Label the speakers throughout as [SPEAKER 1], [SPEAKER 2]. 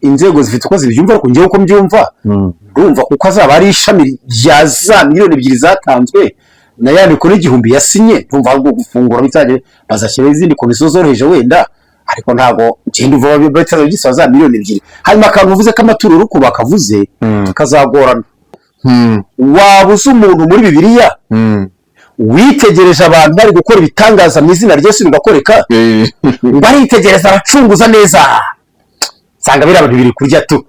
[SPEAKER 1] inzego zifite uko zibyumva ariko ngewe uko mbyumva ndumva kuko azaba ari ishami rya za miliyoni 2 zatanzwe na yandiko n'igihumbi yasinye ndumva ahubwo gufungura bizaje bazashyira izindi komisiyo zoroheje wenda ariko ntago ngende uva bitazo gisaba za miliyoni 2 hanyuma akavuze ko amaturo ruko bakavuze kazagorana wabuze umuntu muri Bibiliya witegereje abantu bari gukora ibitangaza mu izina ry'Yesu bigakoreka baritegereza abacunguza neza sanga biri abantu biri kurya tu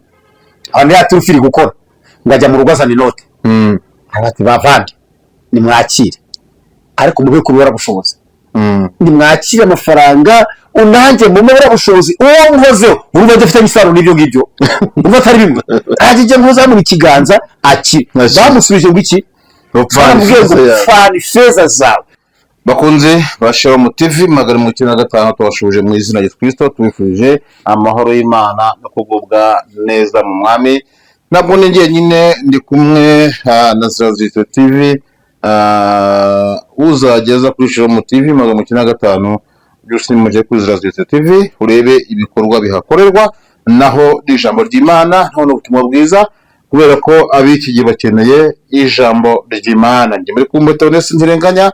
[SPEAKER 1] abantu yaturufiri gukora ngajya mu rugo azana inote abati bavandi ni mwakire ariko mube kubura bushobozi ni mwakire amafaranga unange mu mabara bushobozi uwo mvozeho urumva dufite misaro n'ibyo ngibyo urumva atari bimwe ajije nkoza mu kiganza aki bamusubije ngo iki Rupfani feza zawe
[SPEAKER 2] bakunze bashira mu TV magana 95 tubashuje mu izina rya Kristo tubifuje amahoro y'Imana no kugubwa neza mu mwami nabwo ningiye nyine ndi kumwe na Zrazito TV uzageza kuri shira mu TV magana 95 byose muje kuri Zrazito TV urebe ibikorwa bihakorerwa naho ijambo ry'Imana naho n'ubutumwa bwiza kubera ko abiki gihe bakeneye ijambo ry'Imana nge muri kumbuto nese nzirenganya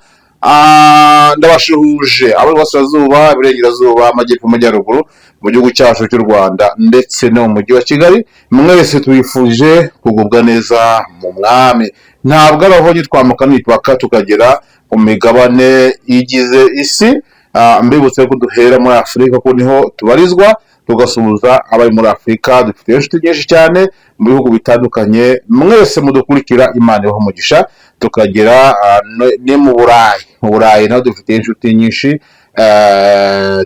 [SPEAKER 2] ndabashuje abo basirazuba birengerazuba amajyepfo amajyaruguru mu gihugu cyacu cy'u Rwanda ndetse no mu mujyi wa Kigali mwese tubifuje kugubwa neza mu mwami ntabwo abahonye twamuka nitwaka tukagera mu migabane igize isi mbibutse ko duhera muri Afrika ko niho tubarizwa tugasuhuza abari muri Afrika dufite inshuti nyinshi cyane mu bihugu bitandukanye mwese mudukurikira Imana ibaho umugisha tukagera ne mu Burayi naho dufite inshuti nyinshi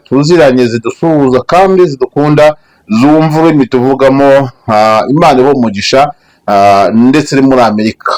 [SPEAKER 2] tuziranye zidusuhuza kandi zidukunda zumva ururimi tuvugamo Imana ibaho umugisha ndetse muri Amerika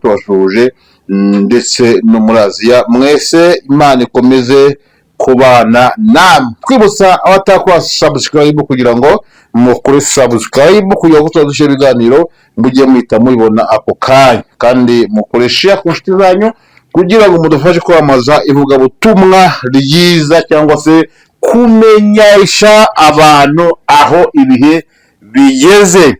[SPEAKER 2] tubashuje ndetse no muri Aziya mwese Imana ikomeze kubana namwe twibutsa abatakora subscribe kugira ngo mukore subscribe kugira ngo tuzadushe ibiganiro mujye mwita mubibona ako kanya kandi mukore share ku nshuti zanyu kugira ngo mudufashe kwamaza ivuga butumwa ryiza cyangwa se kumenyesha abantu aho ibihe bigeze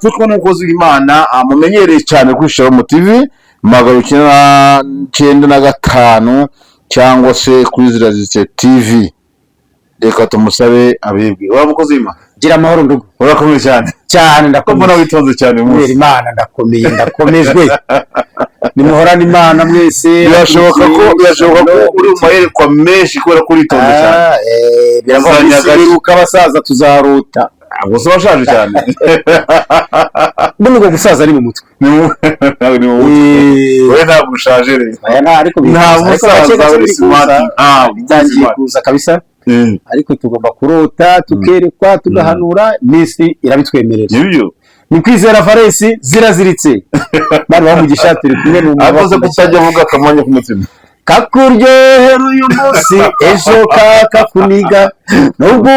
[SPEAKER 2] tukubona umukozi w'Imana mumenyereye cyane kuri Shira mu TV magana 95 cyangwa se kuri Zrazito TV reka tumusabe abibwi wa mukozi w'Imana
[SPEAKER 1] gira amahoro ndugu
[SPEAKER 2] urakomeye cyane
[SPEAKER 1] ndakomeye
[SPEAKER 2] witonze cyane
[SPEAKER 1] mwese Imana ndakomejwe nimuhorana Imana mwese
[SPEAKER 2] birashoboka ko uri umayerekwa menshi kubera ko uritonze cyane
[SPEAKER 1] biravuga abasaza tuzarota
[SPEAKER 2] gusa washaje cyane
[SPEAKER 1] nubwo gusaza ari mu mutwe
[SPEAKER 2] we ntabwo ushaje rero
[SPEAKER 1] ariko
[SPEAKER 2] nta musaza uri smart
[SPEAKER 1] bitangiye kuza kabisa ariko tugomba kurota tukerekwa tugahanura misi irabitwemerera
[SPEAKER 2] nibyo
[SPEAKER 1] ni kwizera Faresi ziraziritse bari bamugisha turi kumwe n'umuntu
[SPEAKER 2] akoze kutajya avuga akamanya ku mutima
[SPEAKER 1] kakuryohera uyu munsi ejo kakuniga nubwo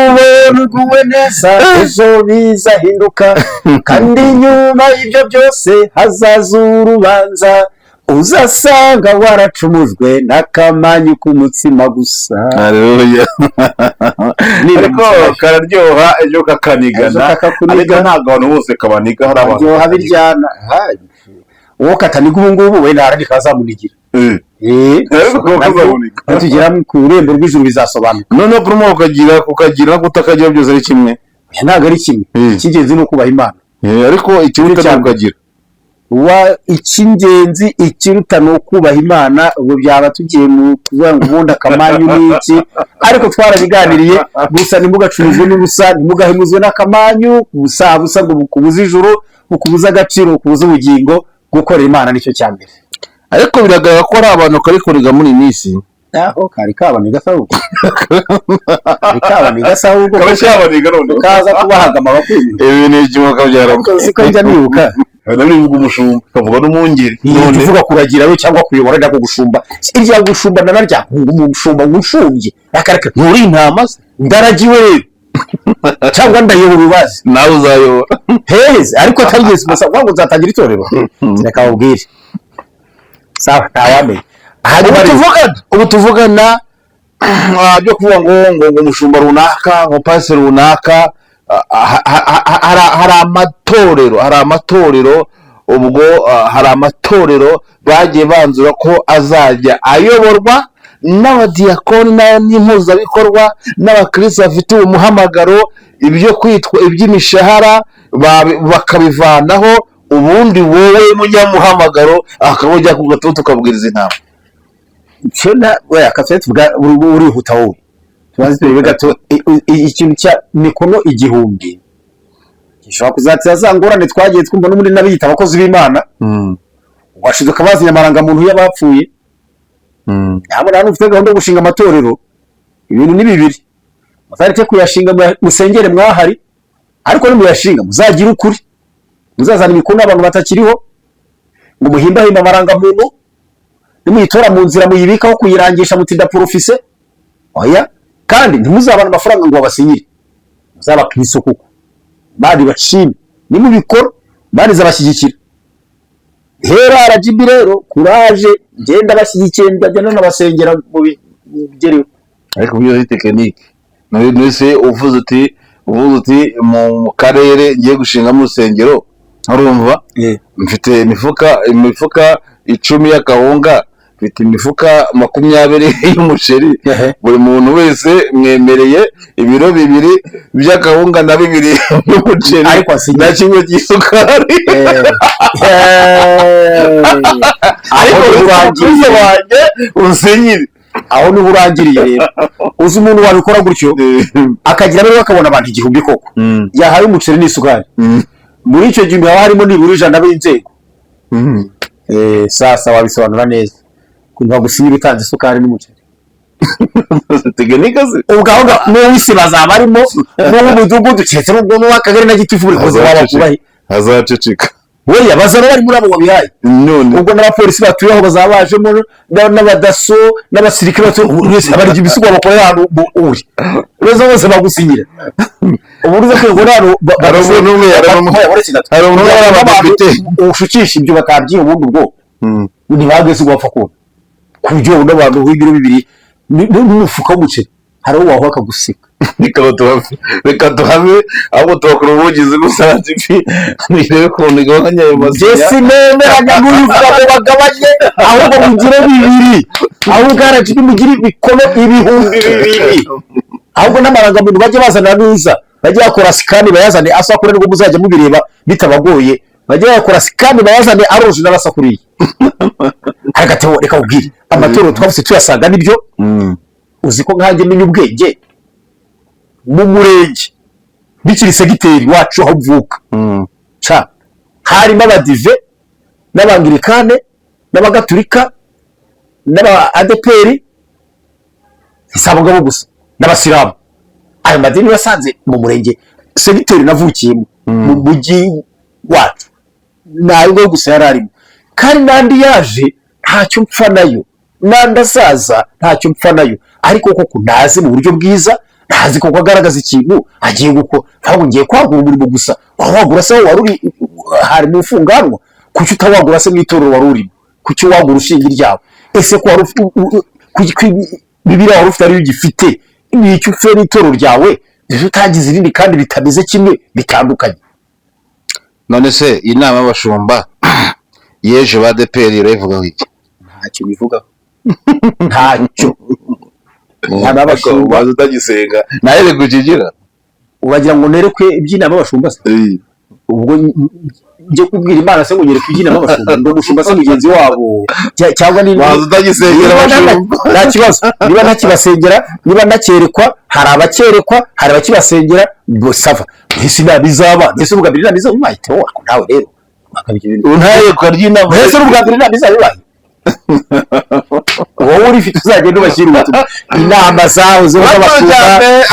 [SPEAKER 1] uguwe neza ejo bizahinduka kandi nyuma y'ibyo byose hazaza urubanza uzasanga waracumujwe n'akamanyu k'umutsima gusa
[SPEAKER 2] haleluya ariko kararyoha ejo kakanigana ariko ntabwo abantu bose kabaniga hari abantu
[SPEAKER 1] baryoha biryana uwo kataniga ubu ngubu wenda harandi kazamunigira tugera ku rurembo rw'ijuru bizasobanuka
[SPEAKER 2] none promo ukagira kutakagira byose ari kimwe
[SPEAKER 1] ntabwo ari kimwe icy'ingenzi ni ukubaha Imana
[SPEAKER 2] ariko ikiruta ntukagira
[SPEAKER 1] icy'ingenzi ikiruta ni ukubaha Imana ubu byaba tugiye mu kuvuga ngo ubundi akamanyu n'iki ariko twarabiganiriye gusa ntimugacuruzwe n'ubusa ntimugahemuzwe n'akamanyu busa ngo bukubuze ijuru bukubuze agaciro bukubuze ubugingo gukorera Imana nicyo cya mbere
[SPEAKER 2] ariko biragaragara ko ari abantu karikorega muri minsi
[SPEAKER 1] aho kari kabaniga sahuko
[SPEAKER 2] kabaniga none
[SPEAKER 1] kaza kubahaga amaboko
[SPEAKER 2] ibi ni ikimuka byarako
[SPEAKER 1] siko njya nibuka
[SPEAKER 2] ndabivuga umushumba kavuga n'umwungeri
[SPEAKER 1] none tuvuga kuragira we cyangwa kuyobora ndako gushumba irya gushumba nanarya umushumba ngushumye akareka nturi intama ndaragiwe rero cyangwa ndayobora ubazi
[SPEAKER 2] nawe uzayobora
[SPEAKER 1] heze ariko atageze gusa ngo nzatangira itorero reka ubwire sawa tawame
[SPEAKER 2] ubu tuvugana byo kuvuga ngo umushumba runaka ngo pastor runaka hari amatorero ubwo hari amatorero bagiye banzura ko azajya ayoborwa n'abadiyakoni n'impuzabikorwa n'abakristo bafite umuhamagaro, ibyo kwitwa iby'imishahara bakabivanaho, ubundi wowe munyamuhamagaro akaba ujya ku gatutu ukabwiriza intama.
[SPEAKER 1] urihuta wowe tubanze turebe gato ikintu cya mikono 1000 gishobora kuzatira za ngorane twagiye twumva n'ubundi n'abiyita abakozi b'Imana washiduka bazi amarangamuntu y'abapfuye. ntabwo nta n'ufite gahunda yo gushinga amatorero, ibintu ni bibiri, muzareke kuyashinga musengere mwahari, ariko nimuyashinga muzagira ukuri, muzazana imikono abantu batakiriho ngo muhimbahimba amarangamuntu, nimuyitora mu nzira muyibikaho kuyirangisha mutinda profise oya, kandi ntimuzabana amafaranga ngo babasinyire, muzabakristo kuko bari bashimye nimubikora bari zabashyigikira. Rero RGB rero kuraje genda bashyigikiye, ndajyana n'abasengera mu bigereho.
[SPEAKER 2] Ariko byo tekinike nese uvuze uti mu karere ngiye gushinga mu rusengero, urumva mfite imifuka 10 y'akawunga, mfite imifuka 20 y'umuceri, buri muntu wese mwemereye ibiro 2 by'akawunga na 2 y'umuceri,
[SPEAKER 1] ariko
[SPEAKER 2] na kimwe cy'isukari. Ariko urangiye wanjye usenyire
[SPEAKER 1] aho niho urangiriye. Rero uzi umuntu wabikora gutyo akagira rero akabona abantu 1000 koko yahaye umuceri n'isukari, muri icyo gihe haba harimo nibura 100 b'inzego. Sasa wabisobanura neza kuva gusinyira utanze isukari n'umuceri
[SPEAKER 2] tekinike se
[SPEAKER 1] ubwo n'uwisi bazaba arimo n'umudugudu cyetse n'ubwo n'akagari na gitifu buri koze waba kubahi
[SPEAKER 2] azaceceka.
[SPEAKER 1] Oya bazaba bari muri abo wabihaye, none ubwo n'abapolisi batuye aho bazaba bajemo n'abadaso n'abasirikare bose abarije ibisugo bakorera hano uri rezo bose bagusinyira uburuze kwego rano
[SPEAKER 2] barabona umwe hari umuntu w'abadepite
[SPEAKER 1] ushukisha ibyo bakabyiye ubundi ubwo ntibagese ugapfa ko kubyo n'abantu w'ibiro 2 n'umufuka w'umuceri hari uwo waho akagusika.
[SPEAKER 2] Reka tuhave abo tokuru ubugizi gusanze ifi nirebe ko nigabanya ayo mazina.
[SPEAKER 1] Jesi nemeranya n'uvuga ko bagabanye ahubwo mugire 2 ahubwo RGB mugire ibikono 2,000 ahubwo n'amarangamuntu bajye bazana neza, bajye bakora sikani bayazane asakure ngo muzajya mubireba bitabagoye, bajye bakora sikani bayazane aroje n'abasakuriye. Hagati reka ubwire amatoro twafise tuyasanga nibyo. Uziko nkanjye menye ubwenge mu murenge bikiri segiteri wacu aho mvuka harimo abadive n'abangirikane n'abagatulika n'aba ADPR isabugabo gusa n'abasilamu. Ayo madini yasanze mu murenge segiteri navukiyemo mu mujyi wacu nayo gusa yararimo, kandi nandi yaje ntacyo mpfa nayo, nandasaza ntacyo mpfa nayo, ariko koko naze mu buryo bwiza, ntazi koko agaragaza ikintu agiye guko ntabwo ngiye kwagura umurimo gusa. Wagura se waruri hari mu funganwa kuki utawagura se mwitorero waruri kuki wagura ushinga iryawe ese ko wari bibira wari ufite ari ugifite n'icyo ufite n'itorero ryawe utagize irindi kandi bitameze kimwe bitandukanye.
[SPEAKER 2] None se inama y'abashumba yeje ba ADPR iravugaho iki?
[SPEAKER 1] Ntacyo bivugaho ntacyo
[SPEAKER 2] n'abashumba utagisenga nahere kukigira
[SPEAKER 1] uragira ngo nerekwe iby'inama y'abashumba se ubwo nje kubwira Imana se ngo nyereke iby'inama y'abashumba ngo mushumba se mugenzi wabo cyangwa ni
[SPEAKER 2] utagisengera abashumba
[SPEAKER 1] nta kibazo niba ntakibasengera niba nakerekwa hari abakerekwa hari abakibasengera bosava isi nabizaba ese ubwa birina biza umwahite wako nawe rero
[SPEAKER 2] untaye ko ry'inama
[SPEAKER 1] ese ubwa birina biza bibaye wowe uri fite uzagenda ubashyira ubutumwa inama zaho zo n'abashumba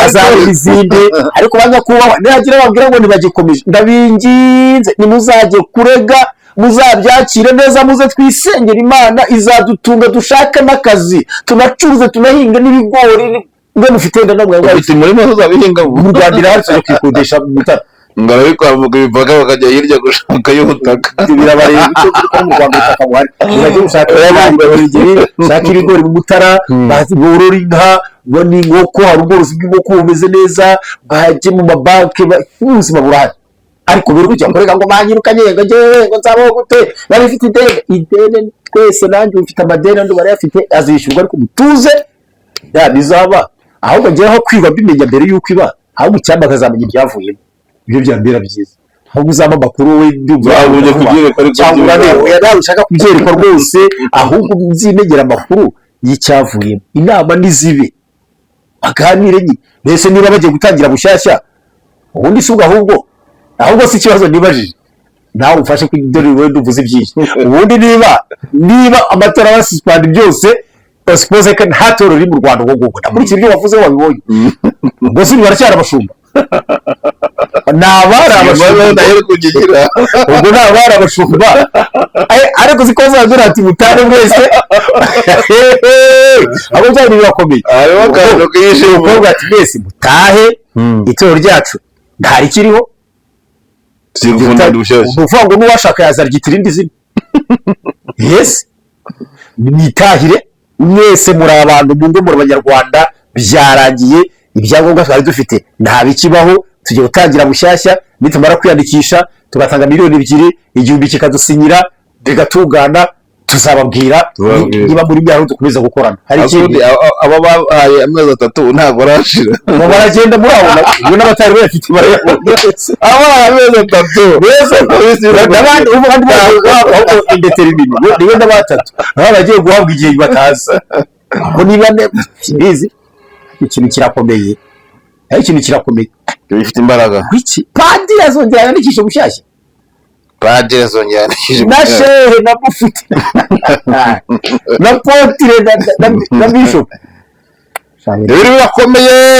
[SPEAKER 1] azari izindi, ariko banya kubaho nihagira babwira ngo nibagikomeje ndabinginze nimuzajye kurega muzabyakire neza muze twisengera Imana izadutunga dushaka n'akazi tunacuruze tunahinga n'ibigori ngo mufite ndana mwe
[SPEAKER 2] ufite umurimo uzabihinga
[SPEAKER 1] mu Rwanda irahatse kwikodesha mutara
[SPEAKER 2] ngara bikwavuga ibivaga bakajya hirya gushaka y'ubutaka
[SPEAKER 1] birabareba icyo kuri mu Rwanda utakamuhari urajye gushaka ibigori mu Mutara borora inka boni inkoko hari ubworozi bw'inkoko bumeze neza bajye mu mabanki ubuzima burahari ariko biri kujya kurega ngo banyirukanye ngo njyewe ngo nzabaho gute bari bafite ideni twese nanjye ufite amadeni andi barayafite azishyurwa ariko mutuze bizaba ahubwo njyewe kwiga mbimenya mbere y'uko iba ahubwo icyamba akazamenya ibyavuyemo ibyo byambera byiza ahubwo uzaba amakuru we cyangwa nawe ushaka kubyerekwa rwose ahubwo nzimegera amakuru y'icyavuyemo inama nizibe baganire nyine mbese niba bagiye gutangira bushyashya ubundi si ubwo ahubwo si ikibazo nibajije nawe umfashe kudore wenda uvuze byinshi ubundi niba amatora basipandi byose suppose ko nta toro riri mu Rwanda ubwo ngubwo nakurikira ibyo wavuze wabibonye ubwo si baracyari abashumba nabari abashumba ubwo nabari abashumba ariko siko zagira ati mutane mwese abo byari birakomeye ubwo ati mwese mutahe itoro ryacu ntari kiriho uvuga ngo n'uwashaka yazaryitira irindi zina yes nitahire mwese muri abantu mungo muri abanyarwanda byarangiye ibyangombwa twari dufite nta bikibaho tugiye gutangira bushyashya nitumara kwiyandikisha tugatanga miliyoni 2 igihumbi kikadusinyira bigatungana tuzababwira niba muri myaro dukomeza gukorana hari ikindi
[SPEAKER 2] aba bahaye amezi 3 ntago arashira
[SPEAKER 1] baragenda muri abo iyo n'abatari bafite aba amezi 3 bese n'abandi indeterminate niwe n'abatatu aba bagiye guhabwa igihe batazi ngo niba bizi ikintu kirakomeye ikintu kirakomeye
[SPEAKER 2] bifite imbaraga
[SPEAKER 1] iki padiri azongera yandikisha bushyashya
[SPEAKER 2] padiri azongera yandikisha
[SPEAKER 1] na shehe na mufti na potire na bishop
[SPEAKER 2] ibintu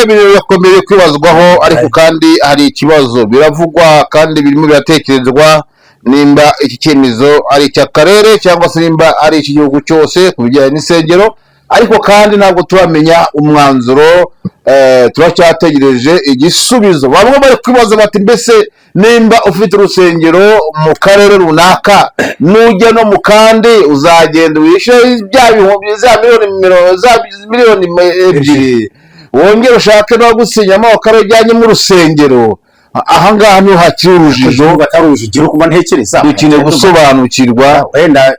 [SPEAKER 2] birakomeye kwibazwaho ariko kandi hari ikibazo biravugwa kandi birimo biratekerezwa nimba iki cyemezo ari icy'akarere cyangwa se nimba ari icy'igihugu cyose ku bijyanye n'isengero ariko kandi ntabwo turamenya umwanzuro turacyategereje igisubizo bamwe bari kwibaza bati mbese nimba ufite urusengero mu karere runaka nujya no mu kandi uzagenda wishyure bya bihumbi za miliyoni 2 wongere ushake no gusinyamo akarere ujyanye mu rusengero ahangaha niho hakiri urujijo
[SPEAKER 1] batarujigiro kuba ntekereza
[SPEAKER 2] dukeneye gusobanukirwa
[SPEAKER 1] wenda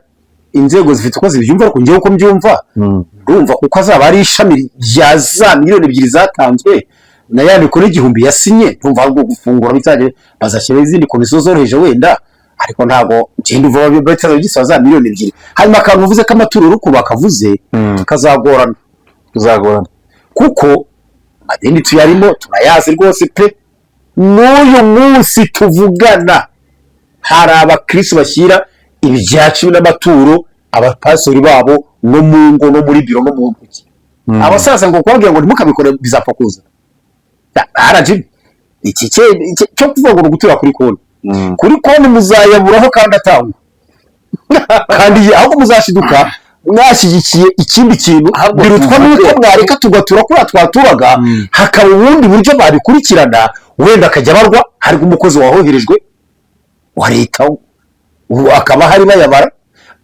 [SPEAKER 1] inzego zifite uko zibyumva ariko ngewe uko mbyumva ndumva kuko azaba ari ishami rya za miliyoni 2 zatanzwe na ya mikoro igihumbi yasinye ndumva ahubwo gufungura bitage bazashyira izindi komisiyo zoroheje wenda ariko ntago ngende uva babitaza gisaba za miliyoni 2 hanyuma akantu uvuze ko amaturo ruko bakavuze kazagorana kuko madeni tuyarimo tunayazi rwose pe n'uyu munsi tuvugana hari abakristo bashyira ibyacu n'amaturo abapastori babo no mu ngo no muri biro no mu ntoki abasaza ngo kwabwira ngo ntimukabikore bizapfa kuza araje iki cyo kuvuga ngo gutura kuri konti muzayaburaho kandi atangwa kandi ahubwo muzashiduka mwashyigikiye ikindi kintu birutwa nuko mwareka tugatura kuri twaturaga hakaba ubundi buryo babikurikirana wenda akajya barwa hari umukozi wahoherejwe wa leta akaba hari bayabara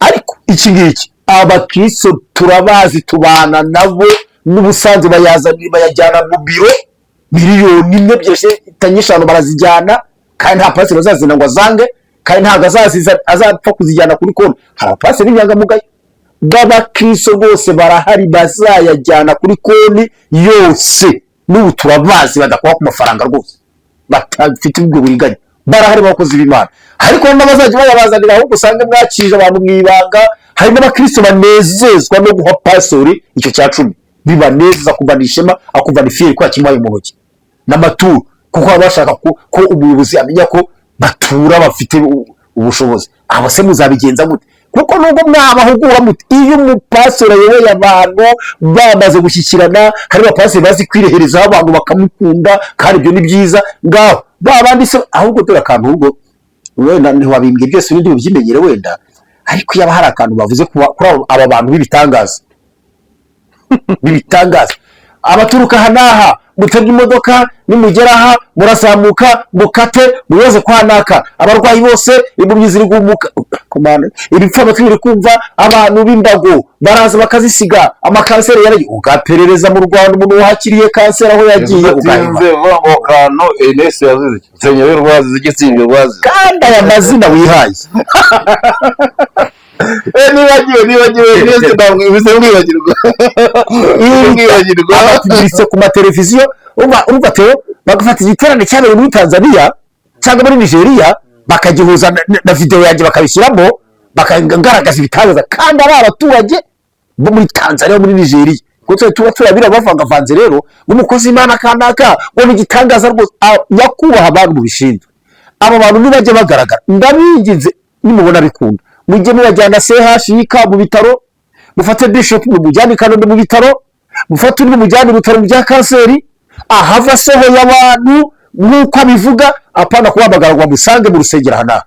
[SPEAKER 1] ariko iki ngiki abakristo turabazi tubana nabo n'ubusanzwe bayajyana mu biro miliyoni 2.5 barazijyana kandi nta pasi bazazina ngo azange kandi ntago azapfa kuzijyana kuri konti hari pasi n'inyangamugayo b'abakristo bose barahari bazayajyana kuri konti yose n'ubu turabazi badakwa ku mafaranga rwose batafite ubwo buriganya barahari abakozi b'Imana ariko n'abazajya bayabazanira ahubwo usange mwakije abantu mwibanga hari n'abakristo banezezwa no guha pastori icyo cya 10 bibaneza kuvana ishema akuvana ifiri kwa kimaye mu ntoki n'amaturo kuko abashaka ko umuyobozi amenya ko batura bafite ubushobozi abo se muzabigenza gute kuko nubwo mwabahugura muti iyo umupastori ayoboye abantu bamaze gushyikirana hari abapastori bazi kwirehereza abantu bakamukunda kandi ibyo ni byiza ngaho babandi se ahubwo dore akantu ubwo wenda ntiwabimbye byose n'indi byimenyere wenda ariko yaba hari akantu bavuze kuri aba bantu b'ibitangaza abaturuka aha n'aha mutega imodoka nimugera aha murazamuka mukate muyoze kwa naka abarwayi bose impumyi ziri gumuka ibipfa amatwi biri kumva abantu b'imbago baraza bakazisiga amakanseri yaragiye ugaperereza mu Rwanda umuntu wahakiriye kanseri aho yagiye
[SPEAKER 2] ugahimba kano Enes yazize Senyeri rwazi zigitsindwe rwazi
[SPEAKER 1] kandi aya mazina wihaye
[SPEAKER 2] nibagiwe Enes ndamwe bizengwibagirwa
[SPEAKER 1] abatumiritse ku mateleviziyo urumva Theo bagafata igiterane cyabereye muri Tanzania cyangwa muri Nigeria bakagihuza na video yanjye bakabishyiramo bakagaragaza ibitangaza kandi ari abaturage bo muri Tanzania muri Nigeria kuko tuba turabira bavangavanze rero umukozi Imana kanaka ngo n'igitangaza rwose yakubaha abantu mu bishinzwe abo bantu nibajye bagaragara ndabinginze nimubona bikunda mujye mubajyana CHUK mu bitaro mufate bishop mu mujyane Kanombe mu bitaro mufate undi mujyane mu bitaro bya kanseri ahava sohoye abantu nk'uko abivuga apana kubamagara ngo musange mu rusengero hana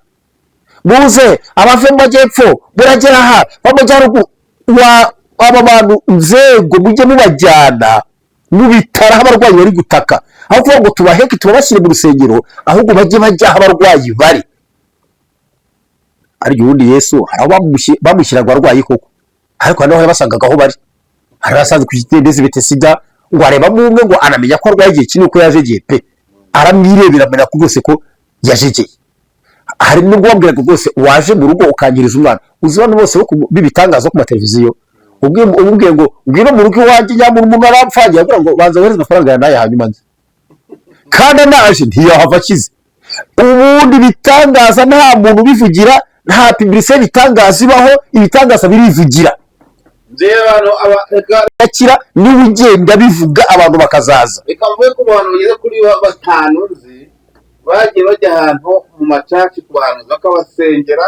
[SPEAKER 1] muze abave mu majyepfo buragera aha bamujyana aba bantu nzego mujye mubajyana mu bitaro aho abarwayi bari gutaka aho kuvuga ngo tubaheke tubabashyire mu rusengero ahubwo bajye bajya aho abarwayi bari ari ubundi Yesu bamushyiraga abarwayi koko ariko naho yabasangaga aho bari harasanzwe ku gitendezi bite sida ngo areba mu umwe ngo anamenya ko arwaye igihe kinini ko yajegiye pe aramwirebera amenya ko rwose ko yajegeye hari nubwo wambwiraga rwose waje mu rugo ukangiriza umwana uzi abantu bose bibitangaza ku mateleviziyo ubwiye ngo ngwino mu rugo iwanjye nyamara umuntu arapfagiye agira ngo banza wohereze amafaranga naye hanyuma nzi kandi naje ntiyahava akize ubundi bitangaza nta muntu bivugira nta publicité bitangaza ibaho ibitangaza birivugira yakira niwe ugenda bivuga abantu bakazaza
[SPEAKER 2] reka mvuge ko abantu bageze kuri batanu nzi bagiye bajya ahantu mu macaci ku bantu bakabasengera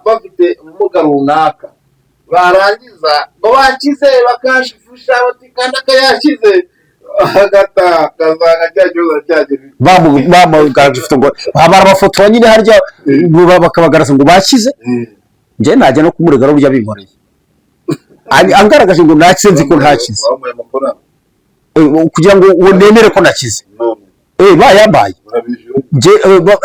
[SPEAKER 2] bafite ubumuga runaka barangiza ngo bakize bakashifusha bati kandi akayashize agata kazanga cyagize cyageze
[SPEAKER 1] bamugafite ngo abara bafotora nyine harya bakabagarasa ngo bakize nje najya no kumurega no burya binkoreye angaragaje ngo nakize ko ntakize kugira ngo unemere ko nakize bayambaye nje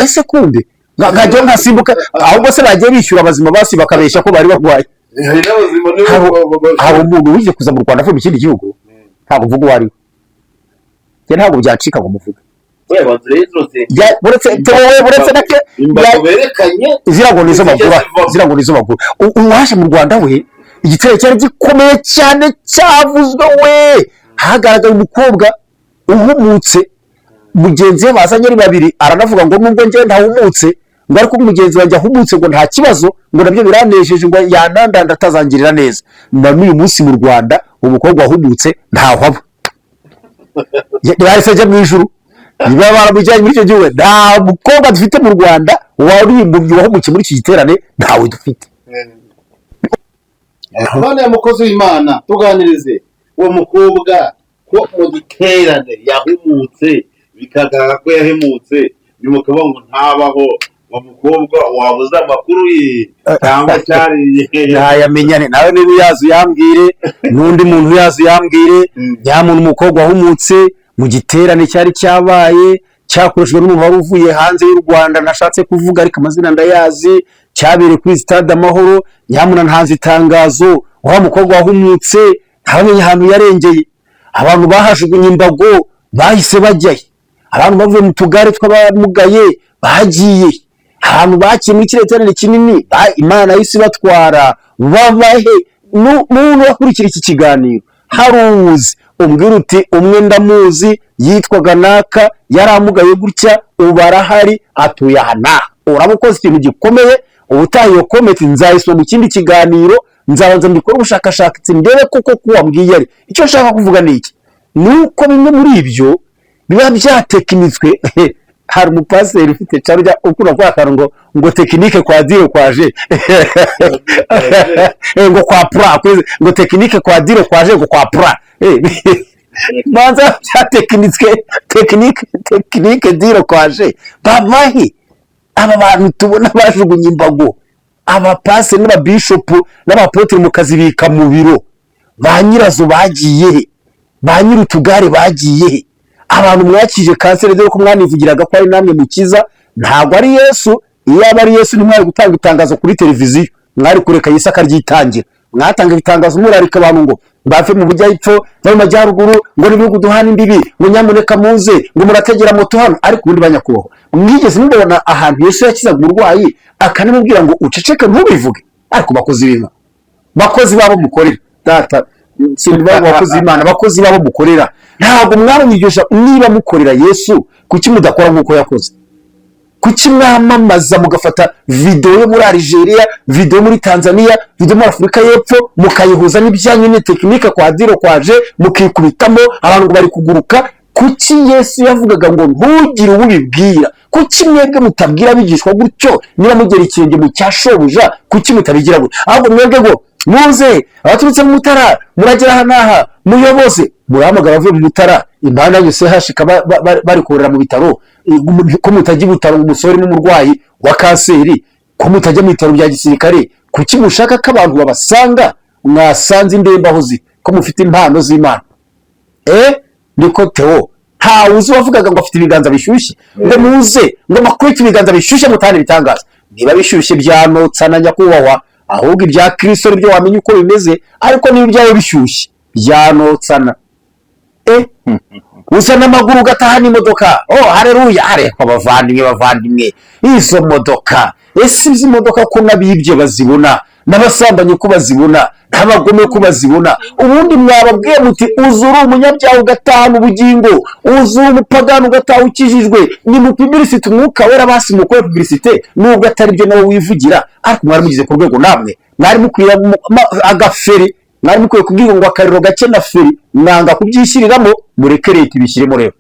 [SPEAKER 1] ese kumbe ngajya nkasimbuka ahubwo se bagiye bishyura abazima basi bakabeshya ko bari barwaye hari umuntu wije kuza mu Rwanda avuye mu kindi gihugu ntabwo uvuga uwari we ntabwo byacika ngo muvuge buretse nake zira ngo nizo maguru uwaje mu Rwanda we igitero cyari gikomeye cyane cyavuzwe we hagaragaye umukobwa uhumutse mugenzi we bazanye ari babiri aranavuga ngo nubwo nje ntahumutse ngo ariko mugenzi wanjye ahumutse ngo nta kibazo ngo nabyo biranejeje ngo yanandanda atazangirira neza na n'uyu munsi mu Rwanda umukobwa wahumutse ntaho aba yahise ajya mu ijuru niba baramujyanye muri icyo gihugu nta mukobwa dufite mu Rwanda wari wahumukiye muri iki giterane ntawe dufite
[SPEAKER 2] none umukozi w'Imana tuganirize uwo mukobwa ko mu giterane yahumutse bikagaragara ko yahemutse nyuma ukavuga ngo ntabaho uwo mukobwa wabuze amakuru ye cyangwa cyari
[SPEAKER 1] ntayamenyane nawe niba uyazi uyambwire n'undi muntu uyazi uyambwire nyamuntu umukobwa wahumutse mu giterane cyari cyabaye cyakoreshejwe n'umuntu wari uvuye hanze y'u Rwanda nashatse kuvuga ariko amazina ndayazi cyabereye kuri stade Amahoro nyamuna ntanze itangazo wa mukobwa wahumutse ntamenye ahantu yarengeye abantu bahajugunye imbago bahise bajyaye abantu bavuye mu tugare tw'abamugaye bagiye ahantu bakiye muri kireterane kinini Imana yisi batwara babahe n'umuntu wakurikira iki kiganiro haruzi umbwira uti umwe ndamuzi yitwaga naka yaramugaye gutya ubarahari atuye hana uramukoze ikintu gikomeye ubutaha iyo comment nzayisoma mu kindi kiganiro nzabanza mbikora ubushakashatsi ndebe koko kuwambwiye ari icyo nshaka kuvuga niki nuko bimwe muri ibyo biba byatekinitswe hari umupaseri ufite cyarujya ukura kwa karongo ngo technique kwa dire kwaje ngo kwa pra ngo technique kwa dire kwaje ngo kwa pra manza byatekinitswe technique dire kwaje babahi aba bantu tubona bajugunye imbago abapase n'ababishop n'abapotre mu kazi bika mu biro ba nyirazo bagiye ba nyir'utugare bagiye he? Abantu mwakije kanseri dore ko mwanivugiraga ko ari namwe mukiza, ntabwo ari Yesu. Iyo aba ari Yesu ntimwari gutanga itangazo kuri televiziyo, mwari kureka Yesu akaryitangira. Mwatanga ibitangazo murarika abantu ngo bave mu bujyayipfo no mu majyaruguru, ngo n'ibihugu duhana imbibi, ngo nyamuneka muze, ngo murategera moto hano. Ariko ubundi banyakubahwa, mwigeze mubona ahantu Yesu yakizaga umurwayi akanamubwira ngo uceceke ntubivuge? Ariko bakozi b'Imana, bakozi babo mukorera data, simba bakozi b'Imana, bakozi babo mukorera, ntabwo mwaranyigisha niba mukorera Yesu kuki mudakora nk'uko yakoze? Kuki mwamamaza mugafata video yo muri Algeria, video muri Tanzania, video muri Afurika y'Epfo, mukayihuza n'ibijyanye ne tekinike kwa diro kwaje, mukikubitamo abantu bari kuguruka? Kuki Yesu yavugaga ngo ntugire ubibwira? Kuki mwebwe mutabwira abigishwa gutyo? Niba mugera ikirenge mu cyashobuja, kuki mutabigira gutyo? Ahubwo mwebwe ngo muze abaturutse mu Mutara, muragera hanaha muyoboze, murahamagara bavuye mu Mutara, impanda yose hashika bari korera mu bitaro. Ko mutajya ibutaro umusore n'umurwayi wa kanseri, ko mutajya mu bitaro bya gisirikare? Kuki mushaka ko abantu babasanga mwasanze indembaho ko mufite impano z'Imana? Niko Theo ntawe uzi wavugaga ngo afite ibiganza bishyushye ngo muze ngo makwete ibiganza bishyushye mutane bitangaza. Niba bishyushye byanotsana nyakubahwa, ahubwo ibya Kristo nibyo wamenye uko bimeze, ariko niba ibyawe bishyushye byanotsana. Usa n'amaguru ugataha n'imodoka. Haleluya! Ariko bavandimwe, izo modoka, ese izi modoka ko nabibye bazibona, n'abasambanye ko bazibona, n'abagome ko bazibona, ubundi mwababwiye muti uzuri umunyabyaha ugataha ubugingo, uzuri umupagano ugataha ukijijwe, ni mu publicity umwuka wera basi mukore publicity nubwo atari byo nawe wivugira. Ariko mwari mugize ku rwego namwe mwari mukwira agaferi, mwari mukwiye kubwira ngo akariro gake na feri mwanga kubyishyiriramo, mureke leta ibishyiremo. Rero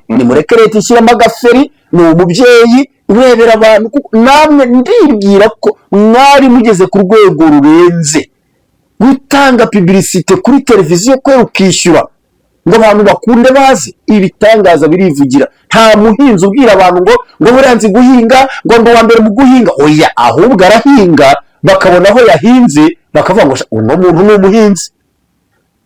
[SPEAKER 1] ni mureke leta ishyiramo agaferi, ni umubyeyi urebera abantu. Namwe ndibwira ko mwari mugeze ku rwego rurenze gutanga publicité kuri televiziyo kwe ukishyura ngo abantu bakunde baze. Ibitangaza birivugira. Nta muhinzi ubwira abantu ngo buranzi guhinga, ngo ndo wa mbere mu guhinga. Oya, ahubwo arahinga bakabona aho yahinze, bakavuga ngo uno muntu ni umuhinzi.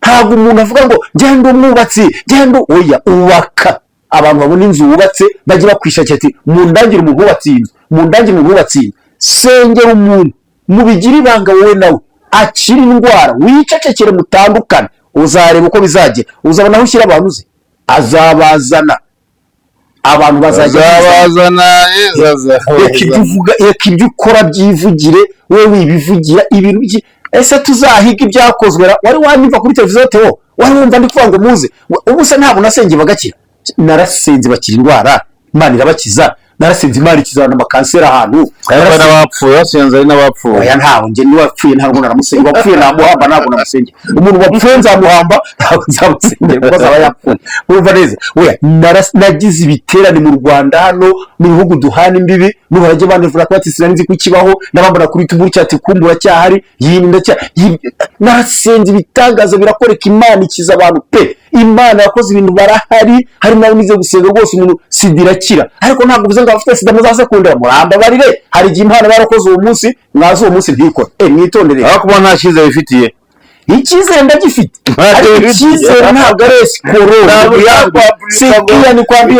[SPEAKER 1] Ntabwo umuntu avuga ngo genda umwubatsi, genda. Oya, ubaka. Abantu babona inzu wubatse bajya bakwishakira ati mundangire umuntu wubatse inzu, mundangire umuntu wubatse inzu. Sengera umuntu mubigira ibanga wowe nawe akiri indwara, wicecekere mutandukane, uzareba uko bizagera. Uzabona aho ushyira abantu uzi, azabazana abantu bazabazana. Reka ibyo ukora byivugire, wowe wibivugira ibintu byi. Ese tuzahiga ibyakozwe? Wari wanyumva kuri televiziyo Theo? Wari wumva ndi kuvuga ngo muze? Ubu se ntabwo nasengeye bagakira? Narasenze bakira indwara, Imana irabakiza. Narasenze Imana ikizana amakanseri ahantu.
[SPEAKER 2] N'abapfuye basenze ari n'abapfuye.
[SPEAKER 1] Oya, ntawe njye ni wapfuye ntabwo naramusengera. Wapfuye namuhamba ntabwo namusengera. Umuntu wapfuye nzamuhamba ntabwo nzamusengera kuko azaba yapfuye. Urumva neza? Oya, nagize ibiterane mu Rwanda hano mu bihugu duhana imbibi, n'ubarajye banevura ko sinzi kukibaho, nabambara kuri tuburi cyati kumbura cyahari yinda cya. Narasenze ibitangaza birakoreka, Imana ikiza abantu pe. Imana yakoze ibintu barahari, hari nawe nize gusenga rwose umuntu sidirakira. Ariko ntabwo bize ngo afite sida muzase muramba barire. Hari igihe Imana barakoze uwo munsi, mwazo uwo munsi ntikora. Mwitondere.
[SPEAKER 2] Ariko kuba nta cyiza bifitiye.
[SPEAKER 1] Icyizere ndagifite, ariko icyizere ntabwo ari sikoro. Sikiya ni kwambie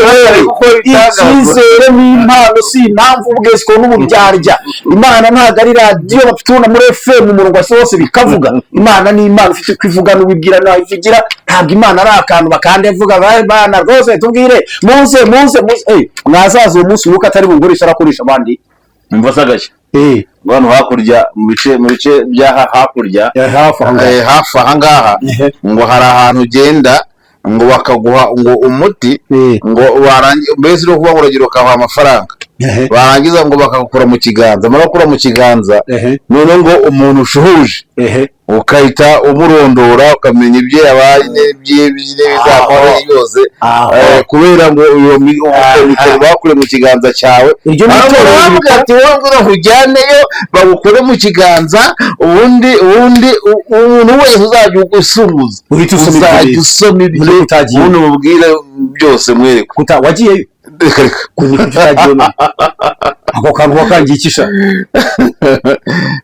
[SPEAKER 1] icyizere n'impano, si impamvu ubwesiko n'uburyarya. Imana ntabwo ari radio bapfuna muri FM umurongo wose bikavuga. Imana ni Imana ufite kwivuga n'ubibwira nawe ivugira. Ntabwo Imana ari akantu bakande vuga bana rwose tubwire muze. Mwazaza uwo munsi nuko atari bungurisha arakoresha abandi.
[SPEAKER 2] Umva sagashya. Abantu hakurya mu bice bya hakurya hafi ahangaha ngo hari ahantu ugenda ngo bakaguha ngo umuti ngo mbese no kuba uragiro kaha amafaranga, barangiza ngo bakagukura mu kiganza, marakura mu kiganza, none ngo umuntu ushuhuje ukahita umurondora ukamenya ibyo yabaye n'ibizakora yose, kubera ngo iyo mikoro bakure mu kiganza cyawe. Iryo mikoro ati wowe ujyaneyo bagukore mu kiganza, ubundi umuntu wese uzajya ugusumuza, uzajya usoma ibyo umuntu mubwire byose mwereke.
[SPEAKER 1] Wagiyeyo ako kantu wakangikisha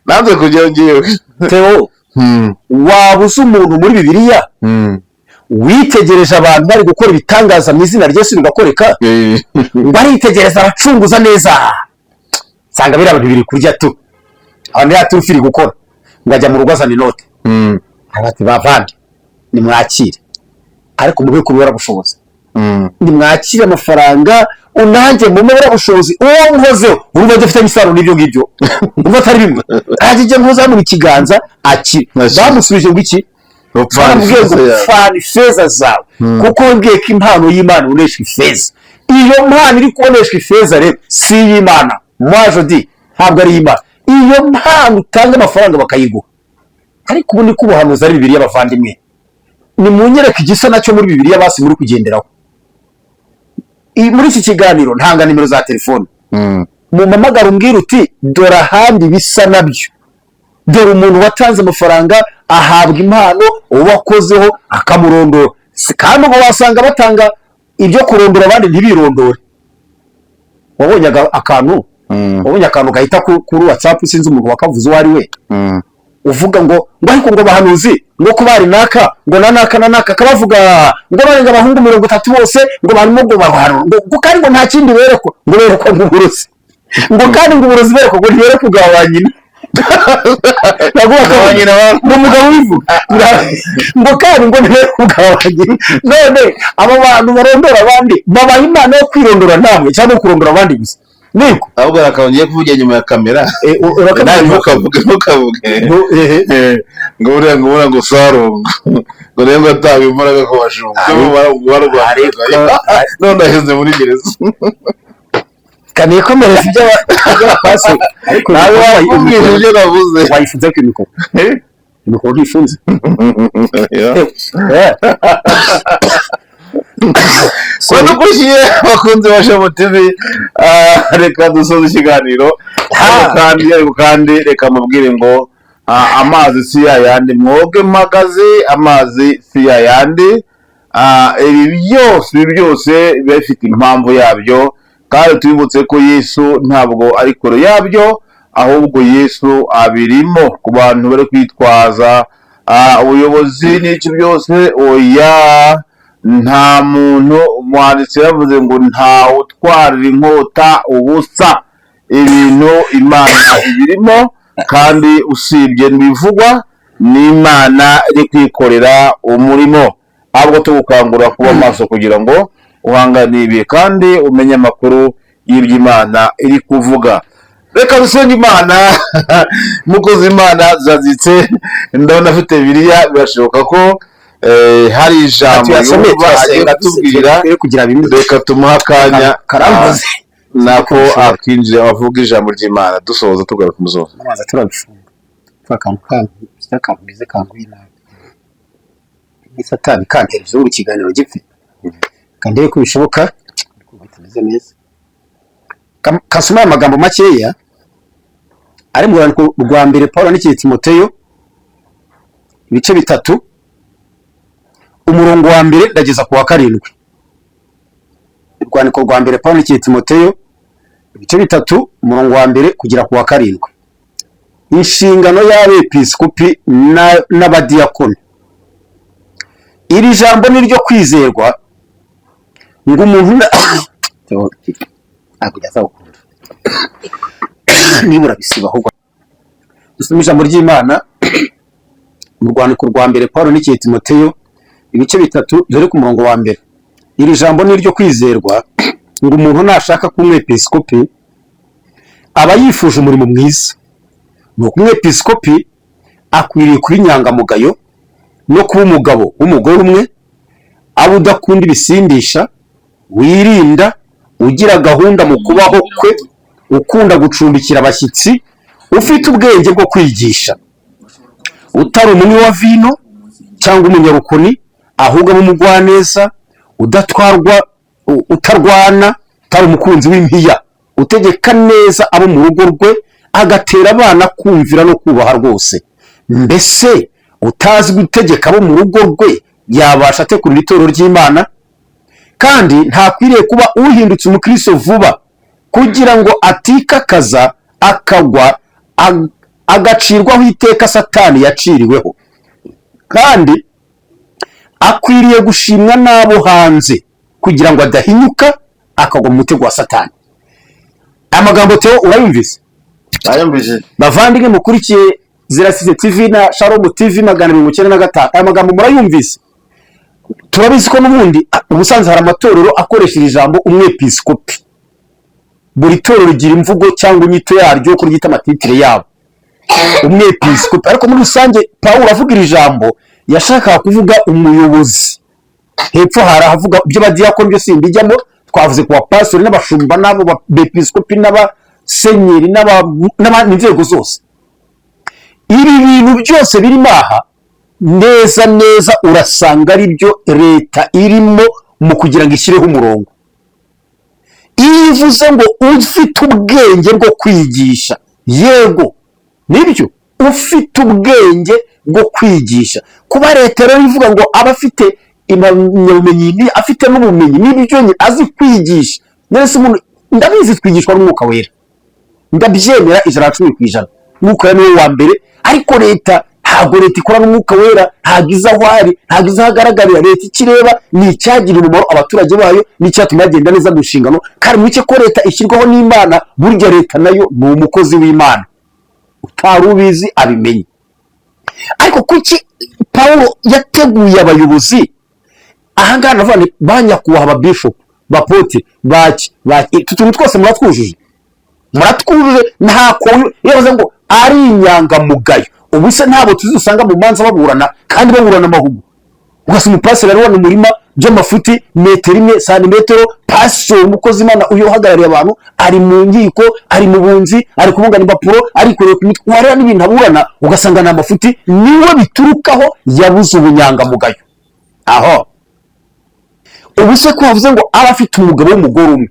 [SPEAKER 2] nanze kujya ngiye
[SPEAKER 1] Theo. Waba uzi umuntu muri Bibiliya witegereje abantu bari gukora ibitangaza mu izina ry'Yesu bigakoreka, baritegereza abacunguza neza, usanga biriya bintu biri kurya tu, abantu yatufiri gukora, ngo ajya mu rugo azana inote, ati bavandi nimwakire, ariko mu bikuru barabushoboza, nimwakire amafaranga unange mu mabara bushobozi uwo nkozeho urumva dufite isano n'ibyo ngibyo, urumva atari bimwe, ajye nkoza mu kiganza akire, bamusubije ngo iki baramubwiye ngo fana ifeza zawe, kuko wabwiye ko impano y'Imana iboneshwa ifeza. Iyo mpano iri kuboneshwa ifeza rero si iy'Imana, mwajodi ntabwo ari iy'Imana. Iyo mpano utanga amafaranga bakayiguha, ariko ubu niko ubuhanuzi ari Bibiliya bavandimwe, ni munyereka igisa nacyo muri Bibiliya basi muri kugenderaho. Muri iki kiganiro ntanga nimero za telefone, mumamagara umbwira uti dore ahandi bisa nabyo, dore umuntu watanze amafaranga ahabwa impano, uwakozeho akamurondora, kandi ubwo wasanga batanga ibyo kurondora abandi ntibirondore. Wabonye akantu gahita kuri WhatsApp, sinzi umuntu wakavuze uwo ari we, uvuga ngo ariko ngo bahanuzi ngo kubari naka ngo nanaka kabavuga ngo barenga abahungu 30 bose ngo barimo ngo bahano ngo kandi ngo nta kindi bereko ngo bereko nguburuzi ngo kandi ngo uburozi bereko ngo ntibereko bwa nyina naguka nyina ngo mugabo wivuga ngo kandi ngo ntibereko bwa nyina. None aba bantu barondora abandi babaha impano yo kwirondora namwe cyangwa kurondora abandi gusa niko
[SPEAKER 2] ahubwo akongeye kuvuga nyuma ya kamera, ntukavuge ngo uriya ngo Sarongo ngo rero atanga imbaraga ko bashunga none aheze muri gereza
[SPEAKER 1] kaniye komereza ibyo pasi, ariko nawe
[SPEAKER 2] wabwije ibyo navuze
[SPEAKER 1] wayifunze ko imikoro ntifunze.
[SPEAKER 2] Kwano kushiye bakunze Bashamu TV, reka dusoze ikiganiro kandi reka mubwire ngo amazi si yayandi, mwoge magazi, amazi si yayandi. Ibi byose bifite impamvu yabyo, kandi tubibutse ko Yesu ntabwo ari kure yabyo, ahubwo Yesu abirimo. Ku bantu bari kwitwaza ubuyobozi n'icyo byose, oya, nta muntu umwanditsi yavuze ngo nta utwarira inkota ubusa, ibintu Imana ibirimo, kandi usibye n'ibivugwa n'Imana iri kwikorera umurimo. Ahubwo tugukangura kuba maso kugira ngo uhanganiye kandi umenye amakuru y'iby'Imana iri kuvuga. Reka dusenge Imana, mukozi Imana zazitse, ndabona afite Bibiliya, birashoboka ko hari ijambo atubwira, reka tumuha akanya nako akinjira avuga ijambo ry'Imana, dusoza tugaruka kumusoza.
[SPEAKER 1] Amazi turabifunga akantu bize kanguye nabi ni Satani kantereje mu kiganiro gipfe, kandi ko bishoboka bitameze neza. Kasoma amagambo makeya ari mu rwa mbere Paulo n'iki Timoteyo, ibice 3, umurongo wa mbere ndageza ku wa 7. Urwandiko rwa mbere Paulo n'iki Timoteyo, ibice 3, umurongo wa mbere kugera ku wa 7. Inshingano y'abepiskopi n'abadiyakoni. Iri jambo ni ryo kwizerwa ngo umuntu akujyaza ukunda nibura bisiba ahubwo dusoma ijambo ry'Imana mu rwandiko rwa mbere Paulo n'iki Timoteyo, ibice 3 dore ku murongo wa mbere. Iri jambo ni ryo kwizerwa ngo umuntu nashaka kuba umwepiskopi aba yifuje umurimo mwiza. Nuko umwepiskopi akwiriye kuba inyangamugayo no kuba umugabo w'umugore umwe, aba udakunda ibisindisha, wirinda, ugira gahunda mu kubaho kwe, ukunda gucumbikira abashyitsi, ufite ubwenge bwo kwigisha, utari umunywi wa vino cyangwa umunyarukoni, ahubwo umugwaneza, utarwana, utari umukunzi w'impiya, utegeka neza abo mu rugo rwe, agatera abana kumvira no kubaha rwose. Mbese utazi gutegeka abo mu rugo rwe yabasha ate kurira itorero ry'Imana? Kandi ntakwiriye kuba uhindutse umukristo vuba, kugira ngo atikakaza akagwa agacirwaho iteka Satani yaciriweho. Kandi akwiriye gushimwa n'abo hanze kugira ngo adahinyuka akagwa mu mutego wa Satani. Aya magambo Theo urayumvise?
[SPEAKER 2] Ayumvise.
[SPEAKER 1] Bavandimwe mukurikiye Zirasize TV na Shalom TV 195, aya magambo murayumvise? Turabizi ko n'ubundi ubusanzwe hari amatorero akoresheje ijambo umwepiskopi. Buri torero rigira imvugo cyangwa inyito yaryo kuri gita amatitire yabo. Umwepiskopi, ariko muri rusange Pawulo avuga iri jambo yashaka kuvuga umuyobozi. Hepfo haravuga ibyo badiyakoni byo simbijyamo, twavuze ku bapastori n'abashumba n'abo bepiskopi n'abasenyeri n'abandi nzego zose. Ibi bintu byose birimo aha neza neza urasanga ari byo leta irimo mu kugira ngo ishyireho umurongo. Iyo ivuze ngo ufite ubwenge bwo kwigisha, yego nibyo, ufite ubwenge bwo kwigisha. Kuba leta rero ivuga ngo abafite impamyabumenyi, afite n'ubumenyi n'ibyo azi kwigisha, nese umuntu ndabizi twigishwa n'umwuka wera, ndabyemera 110%. Umwuka wera niwe wa mbere, ariko leta ntabwo leta ikora n'umwuka wera, ntabwo iza aho ari, ntabwo iza ahagaragarira. Leta ikireba ni icyagirira umumaro abaturage bayo n'icyatuma bagenda neza mu nshingano, kandi muke ko leta ishyirwaho n'Imana. Burya leta nayo ni umukozi w'Imana, utari ubizi abimenye. Ariko kuki Pawulo yateguye abayobozi ahangaha navane banyakubaha ababishop, bapote, baki tutuntu twose muratwujuje ntako yavuze ngo ari inyangamugayo. Ubu se ntabo tuzusanga mu manza baburana, kandi baburana amahugu. Ugasanga umupasiteri ari mu murima by'amafuti metero 1 santimetero, pastor umukozi Imana uyo uhagarariye abantu ari mu nkiko, ari mu bunzi, ari kubungana impapuro, ari kureba ku mitwe, warera n'ibintu aburana ugasanga na amafuti niwe biturukaho, yabuze ubunyangamugayo. Aho ubu se ko havuze ngo aba afite umugabo w'umugore umwe,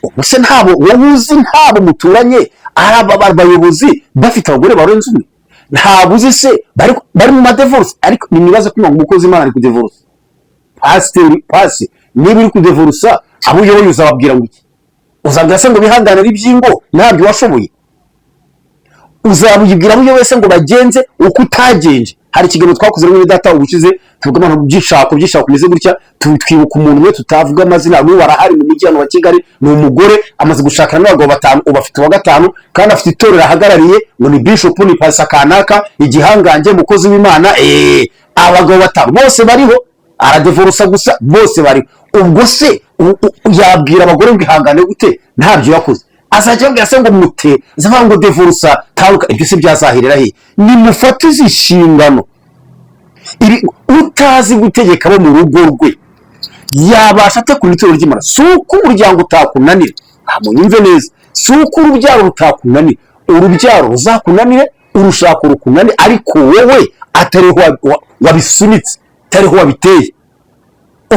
[SPEAKER 1] ubu se ntabo wowe ntabo muturanye araba bayobozi bafite abagore barenze umwe? Ntabuzi se bari mu divorce? Ariko nibaza ko umukozi Imana ari ku divorce. Pastor niba uri ku divorce, abo uyoboye uzababwira ngo iki? Uzabwira se ngo bihanganira ibyingo ntabyo washoboye? Uzabubwira abo uyoboye se ngo bagenze uko utagenje? Hari ikiganiro twakoze muri data ubushize tuvuga abantu byishako kumeze gutya, twibuka umuntu umwe tutavuga amazina, n'ubu arahari mu mujyi wa Kigali, ni umugore amaze gushakana n'abagabo 5, ubu afite wa 5, kandi afite itorero ahagarariye ngo ni bishop, ni pastor kanaka, igihangange, umukozi w'Imana. Abagabo 5 bose bariho, aradivorusa gusa, bose bariho. Ubwo se yabwira abagore ngo ihangane gute ntabyo yakoze? Azajya abwira se ngo mute zavuga ngo divorusa taruka, ibyo se byazahirira he? Ni mufate izishingano. Utazi gutegeka bo mu rugo rwe yabasha ate ku itorero ry'Imana? Suko umuryango utakunanira, munyumve neza, suko urubyaro rutakunanira, urubyaro ruzakunanire, urushaka rukunanire, ariko wowe atariho wabisunitse, atariho wabiteye.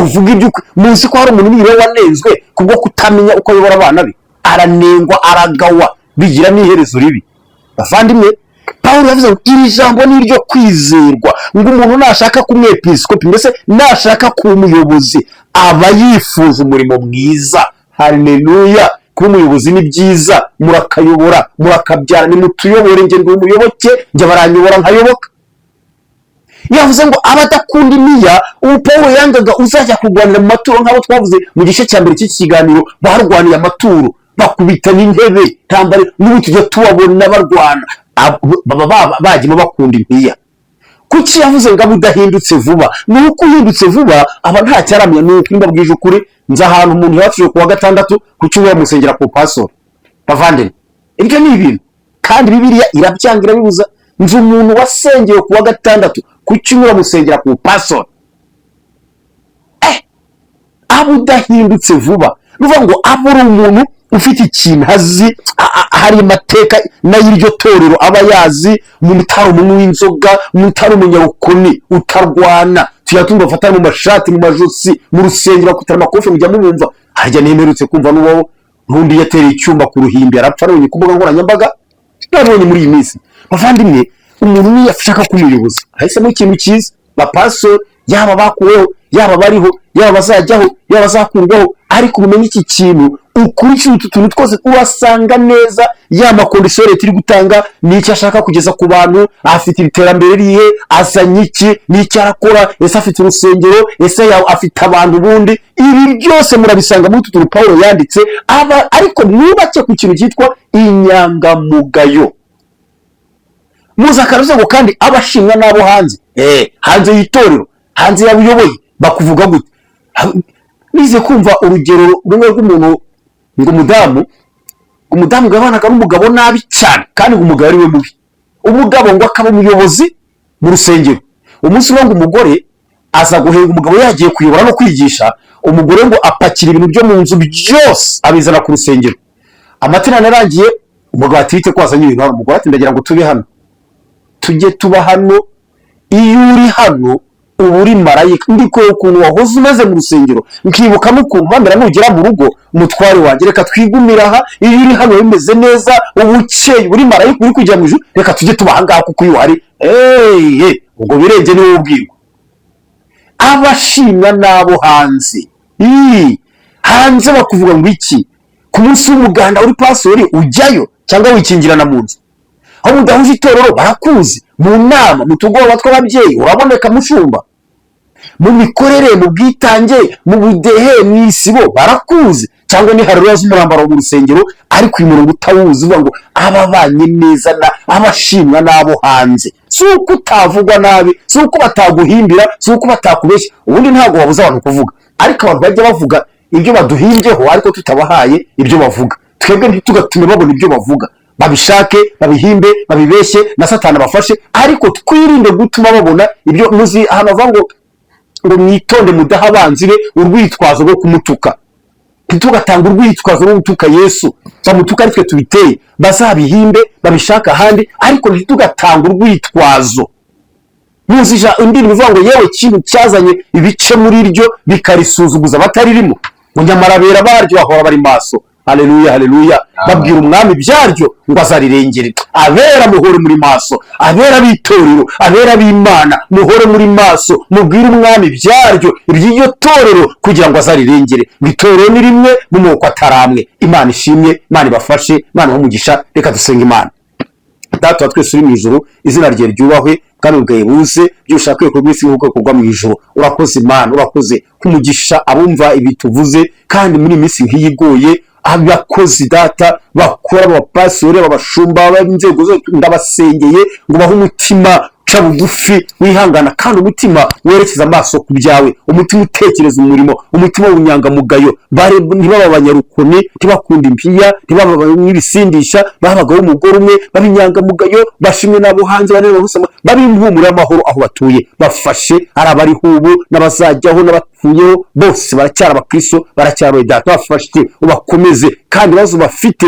[SPEAKER 1] Uvuga ibyo munsi ko hari umuntu niwe wanenzwe kubwo kutamenya uko ayobora abana be, aranengwa, aragawa, bigira n'iherezo ribi. Bavandimwe, Pawulo yavuze ngo iri jambo ni iryo kwizerwa, ngo umuntu nashaka kumwepiskopi, mbese nashaka kumuyobozi, aba yifuza umurimo mwiza. Haleluya! Kuba umuyobozi ni byiza, murakayobora, murakabyara, ni mutuyobore, nge ndi umuyoboke, nge baranyobora nkayoboka. Yavuze ngo abadakunda imiya, ubu Pawulo yangaga uzajya kurwanira mu maturo, nk'abo twavuze mu gice cya mbere cy'iki kiganiro, barwaniye amaturo bakubita n'intebe tambare, n'ubu tujya tubabona barwana, baba bagimo bakunda impiya. Kuki yavuze ngo abudahindutse vuba? Nuko uhindutse vuba aba nta cyaramya. Nuko nimba bwije ukuri, nza ahantu umuntu yaciye ku wa 6 ku cyumweru musengera ku pastor. Bavandimwe, ibyo ni ibintu kandi Bibiliya irabyangira bibuza. Nzi umuntu wasengeye ku wa 6 ku cyumweru musengera ku pastor. Abudahindutse vuba nuvuga ngo aburi umuntu ufite ikintu azi, hari amateka n'ay'iryo torero aba yazi, umuntu utari umuntu w'inzoga, umuntu utari umunyarukoni, utarwana, tuyatumva bafatana mu mashati, mu majosi, mu rusengero kutara amakofe mujya mubumva. Harya nemerutse kumva n'uwo ntundi yatereye icyumba ku ruhimbi arapfa, none ku mbuga nkoranyambaga nabonye muri iyi minsi. Bavandimwe, umuntu niyo ashaka kumuyoboza ahisemo ikintu cyiza. Bapaso yaba bakuweho, yaba bariho, yaba bazajyaho, yaba bazakurwaho, ariko umenye iki kintu ukurikira utu tuntu twose urasanga neza ya makondisiyo leta iri gutanga n'icyo ashaka kugeza ku bantu, afite iterambere rihe, azanye iki, n'icyo arakora, ese afite urusengero, ese afite abantu bundi. Ibi byose murabisanga muri utu tuntu Pawulo yanditse, ariko mwubake ku kintu cyitwa inyangamugayo. Muzakaravuze ngo kandi abashimwa n'abo hanze, hanze y'itorero, hanze y'abuyoboye bakuvuga gute? Nize kumva urugero rumwe rw'umuntu ngo umudamu gabanaga n'umugabo nabi cyane, kandi ngo umugabo ari we mubi. Umugabo ngo akaba umuyobozi mu rusengero. Umunsi umwe ngo umugore aza guhenga umugabo yagiye kuyobora no kwigisha, umugore ngo apakira ibintu byo mu nzu byose abizana ku rusengero. Amaterano arangiye, umugabo ati bite ko wazanye ibintu hano? Umugore ati ndagira ngo tube hano. Tujye tuba hano, iyo uri hano uba uri marayika. Ndi kureba ukuntu wahoze umeze mu rusengero, nkibuka n'ukuntu bamera nugera mu rugo umutware wanjye, reka twigumira aha. Iyo uri hano bimeze neza, uba ukeye, uri marayika uri kujya mu ijuru, reka tujye tuba ahangaha kuko iyo uhari ubwo birenge niwe ubwirwa. Abashimwa n'abo hanze, hanze bakuvuga ngo iki? Ku munsi w'umuganda uri pastori ujyayo cyangwa wikingirana mu nzu? Aho mudahuje itorero barakuzi, mu nama, mu tugoroba tw'ababyeyi uraboneka mushumba, mu mikorere, mu bwitange, mu budehe, mu isibo barakuzi. Cyangwa ni harura z'umurambaro mu rusengero, ariko uyu murongo utawuzi uvuga ngo ababanye neza abashimwa n'abo hanze. Si uko utavugwa nabi, si uko bataguhimbira, si uko batakubeshya. Ubundi ntabwo wabuze abantu kuvuga, ariko abantu bajya bavuga ibyo baduhimbyeho ariko tutabahaye ibyo bavuga. Twebwe ntitugatume babona ibyo bavuga, babishake, babihimbe, babibeshye, na Satani abafashe, ariko twirinde gutuma babona ibyo. Muzi ahantu bavuga ngo mwitonde mudaha abanzi be urwitwazo rwo kumutuka. Ntitugatanga urwitwazo rwo gutuka Yesu, bamutuka aritwe tubiteye. Bazabihimbe, babishaka ahandi, ariko ntitugatanga urwitwazo. Muzi indirimbo ivuga ngo yewe kintu cyazanye ibice muri ryo bikarisuzuguza bataririmo, ngo nyamara bera baryo bahora bari maso. Haleluya, haleluya. Babwira umwami byaryo ngo azarirengere. Abera muhore muri maso, abera bitorero, abera b'Imana muhore muri maso, mubwire umwami byaryo iby'iryo torero kugira ngo azarirengere. Itorero ni rimwe mu moko ataramwe. Imana ishimye, Imana ibafashe, Imana umugisha. Reka dusenga Imana. Data twese uri mu ijuru, izina rye ryubahwe kandi ubwaye buze, byo ushaka ko rw'isi nk'uko kugwa mu ijuru. Urakoze Imana, urakoze kumugisha abumva ibi tuvuze, kandi muri minsi nk'iyigoye abakozi data bakora, abapastori, abashumba, b'inzego zose ndabasengeye ngo bahe umutima uca bugufi wihangana, kandi umutima werekeza amaso ku byawe, umutima utekereza umurimo, umutima w'ubunyangamugayo. Ntibaba abanyarukoni, ntibakunda impiya, ntibaba n'ibisindisha, babagaho umugore umwe, b'inyangamugayo, bashimwe n'abo hanze, b'impumuro y'amahoro aho batuye. Bafashe ari abariho ubu n'abazajyaho n'abapfuyeho, bose baracyari abakristo, baracyari data. Bafashe ubakomeze, kandi bazo bafite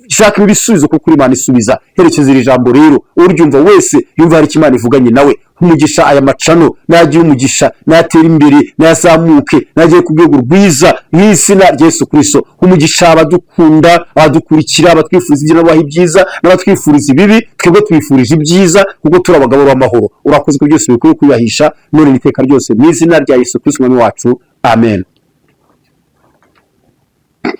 [SPEAKER 1] ushaka ibisubizo kuko Imana isubiza. Herekeza iri jambo rero, uryumva wese yumva hari Imana ivuganye nawe. Umugisha aya macano, nagiye umugisha, natera imbere, nazamuke, nagiye ku rwego rwiza mu izina rya Yesu Kristo. Umugisha abadukunda, abadukurikira, abatwifuriza ibyiza n'abaha ibyiza, n'abatwifuriza ibibi, twebwe twifurije ibyiza kuko turi abagabo b'amahoro. Urakoze ko byose bikwiye kuyahisha none n'iteka ryose mu izina rya Yesu Kristo umwami wacu. Amen.